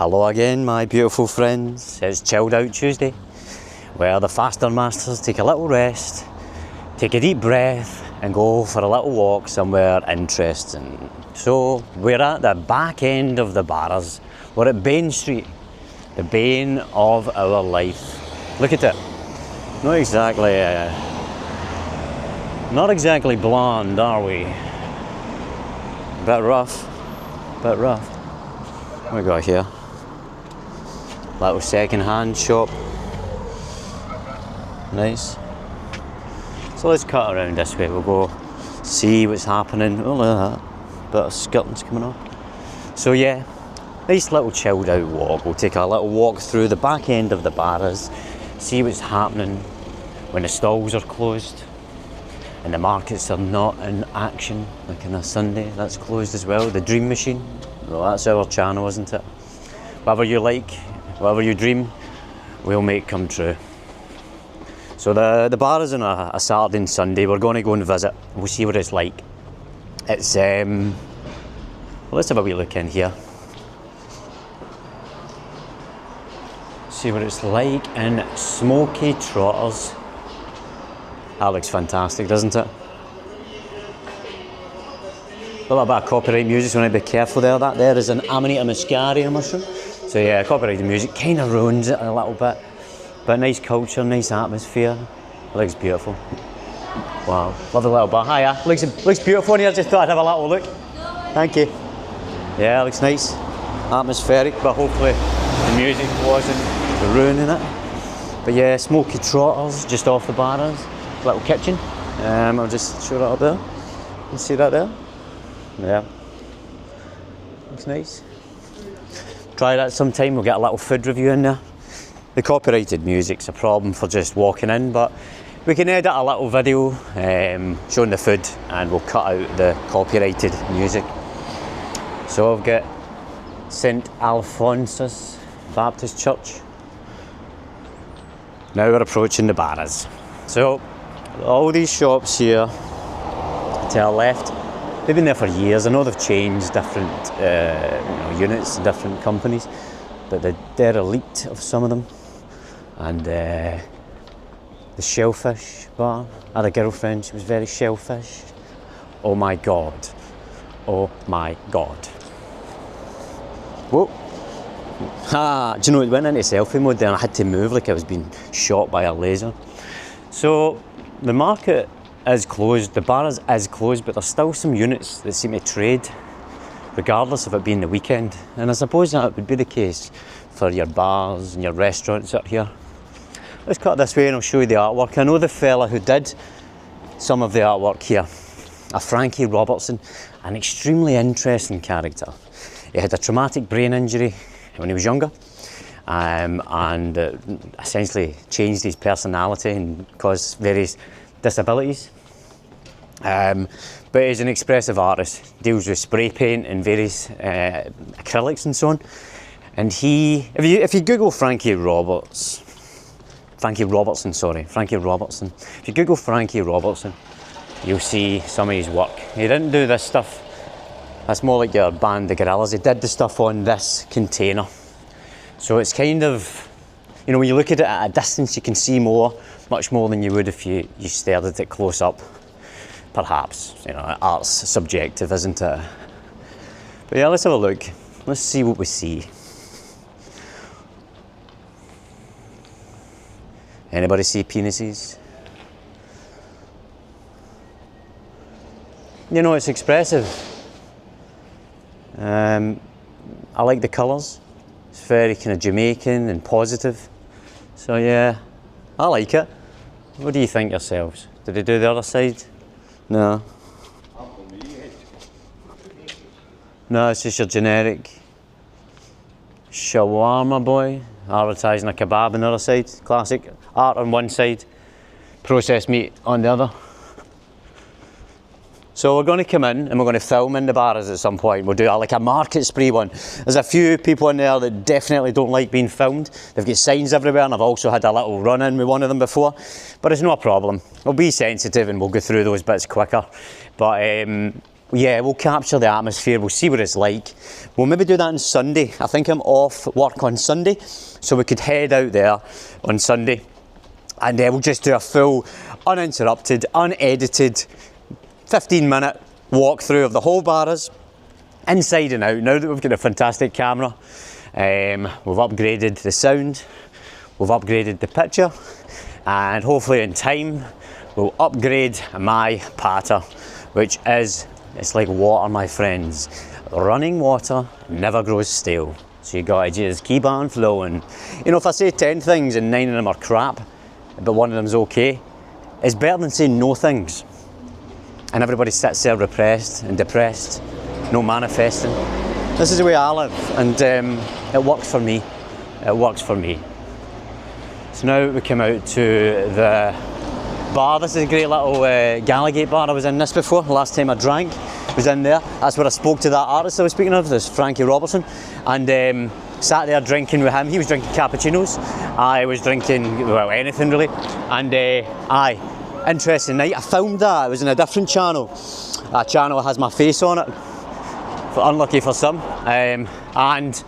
Hello again, my beautiful friends. It's Chilled Out Tuesday, where the faster masters take a little rest, take a deep breath, and go for a little walk somewhere interesting. So, we're at the back end of the Barras. We're at Bain Street, the bane of our life. Look at it. Not exactly blonde, are we? Bit rough. What we got here? Little second-hand shop. Nice. So let's cut around this way. We'll go see what's happening. Oh, look at that. Bit of skirting's coming up. So yeah, nice little chilled out walk. We'll take a little walk through the back end of the Barras, see what's happening when the stalls are closed and the markets are not in action, like on a Sunday. That's closed as well. The Dream Machine. Well, that's our channel, isn't it? Whatever you like, whatever you dream, we'll make come true. So the bar is on a Saturday and Sunday. We're going to go and visit. We'll see what it's like. It's well, let's have a wee look in here. See what it's like in Smoky Trotters. That looks fantastic, doesn't it? A little bit of copyright music, so I want to be careful there. That there is an Amanita muscaria mushroom. So yeah, copyrighted music kind of ruins it a little bit. But nice culture, nice atmosphere. It looks beautiful. Wow, love the little bar. Hiya, looks beautiful in here. Just thought I'd have a little look. Thank you. Yeah, it looks nice. Atmospheric, but hopefully the music wasn't ruining it. But yeah, Smoky Trotters, just off the Barras. Little kitchen. I'll just show that up there. You see that there? Yeah. Looks nice. Try that sometime, we'll get a little food review in there. The copyrighted music's a problem for just walking in, but we can edit a little video showing the food and we'll cut out the copyrighted music. So I've got St Alphonsus Baptist Church. Now we're approaching the Barras. So all these shops here to our left, they've been there for years. I know they've changed different units, different companies, but the derelict of some of them. And the Shellfish bar. I had a girlfriend, she was very shellfish. Oh my God. Oh my God. Whoa. Ah, do you know, it went into selfie mode there and I had to move like I was being shot by a laser. So the market is closed, the Barras is closed, but there's still some units that seem to trade regardless of it being the weekend. And I suppose that would be the case for your bars and your restaurants out here. Let's cut this way and I'll show you the artwork. I know the fella who did some of the artwork here, a Frankie Robertson, an extremely interesting character. He had a traumatic brain injury when he was younger and essentially changed his personality and caused various disabilities. But he's an expressive artist, deals with spray paint and various acrylics and so on. And if you Google Frankie Robertson, if you Google Frankie Robertson, you'll see some of his work. He didn't do this stuff, that's more like your band The Gorillas. He did the stuff on this container. So it's kind of, you know, when you look at it at a distance, you can see much more than you would if you stared at it close up. Perhaps, you know, art's subjective, isn't it? But yeah, let's have a look. Let's see what we see. Anybody see penises? You know, it's expressive. I like the colours. It's very kind of Jamaican and positive. So yeah, I like it. What do you think yourselves? Did they do the other side? No. No, it's just your generic shawarma boy advertising a kebab on the other side. Classic art on one side, processed meat on the other. So we're going to come in and we're going to film in the Barras at some point. We'll do like a market spree one. There's a few people in there that definitely don't like being filmed. They've got signs everywhere and I've also had a little run in with one of them before. But it's no problem. We'll be sensitive and we'll go through those bits quicker. But yeah, we'll capture the atmosphere, we'll see what it's like. We'll maybe do that on Sunday. I think I'm off work on Sunday, so we could head out there on Sunday, and we'll just do a full, uninterrupted, unedited, 15-minute walkthrough of the whole Barras, inside and out. Now that we've got a fantastic camera, we've upgraded the sound, we've upgraded the picture, and hopefully in time we'll upgrade my patter, which is, it's like water, my friends. Running water never grows stale. So you gotta just keep on flowing. You know, if I say 10 things and 9 of them are crap, but one of them's okay, it's better than saying no things. And everybody sits there repressed and depressed, no manifesting. This is the way I live, and it works for me. It works for me. So now we come out to the bar. This is a great little Gallagate bar. I was in this before. The last time I drank was in there. That's where I spoke to that artist I was speaking of, this Frankie Robertson, and sat there drinking with him. He was drinking cappuccinos. I was drinking, well, anything really. And interesting night. I filmed that. It was in a different channel. A channel that has my face on it. Unlucky for some. And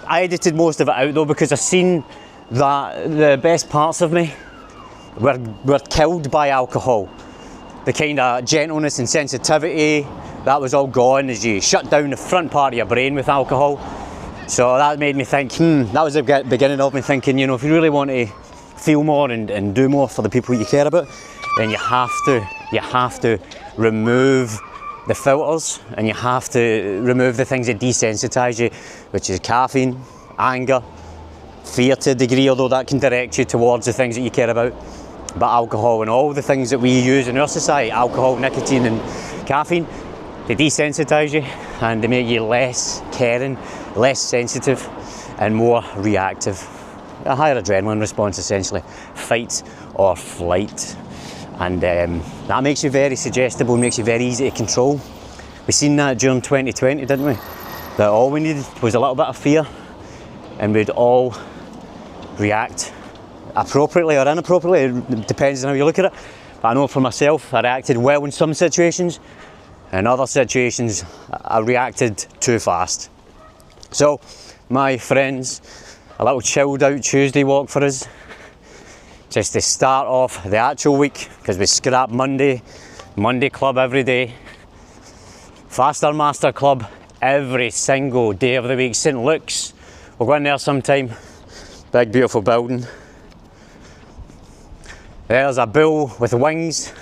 I edited most of it out though, because I seen that the best parts of me were killed by alcohol. The kind of gentleness and sensitivity, that was all gone as you shut down the front part of your brain with alcohol. So that made me think, that was the beginning of me thinking, you know, if you really want to feel more and do more for the people you care about, then you have to remove the filters, and you have to remove the things that desensitise you, which is caffeine, anger, fear to a degree, although that can direct you towards the things that you care about. But alcohol and all the things that we use in our society, alcohol, nicotine and caffeine, they desensitise you and they make you less caring, less sensitive and more reactive. A higher adrenaline response essentially, fight or flight. And that makes you very suggestible, makes you very easy to control. We seen that during 2020, didn't we? That all we needed was a little bit of fear and we'd all react appropriately or inappropriately, it depends on how you look at it. But I know for myself, I reacted well in some situations, in other situations I reacted too fast. So, my friends, a little chilled out Tuesday walk for us, just to start off the actual week, because we scrap Monday club every day, Faster Master Club every single day of the week. St Luke's, we'll go in there sometime, big beautiful building. There's a bull with wings.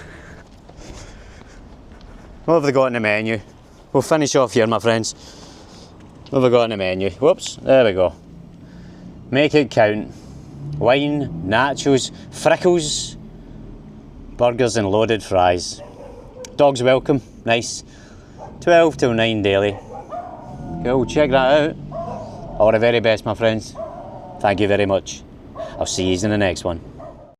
What have they got in the menu? We'll finish off here, my friends. What have we got in the menu? Whoops, there we go. Make it count. Wine, nachos, frickles, burgers and loaded fries. Dogs welcome, nice. 12 till 9 daily. Cool, check that out. All the very best, my friends. Thank you very much. I'll see you in the next one.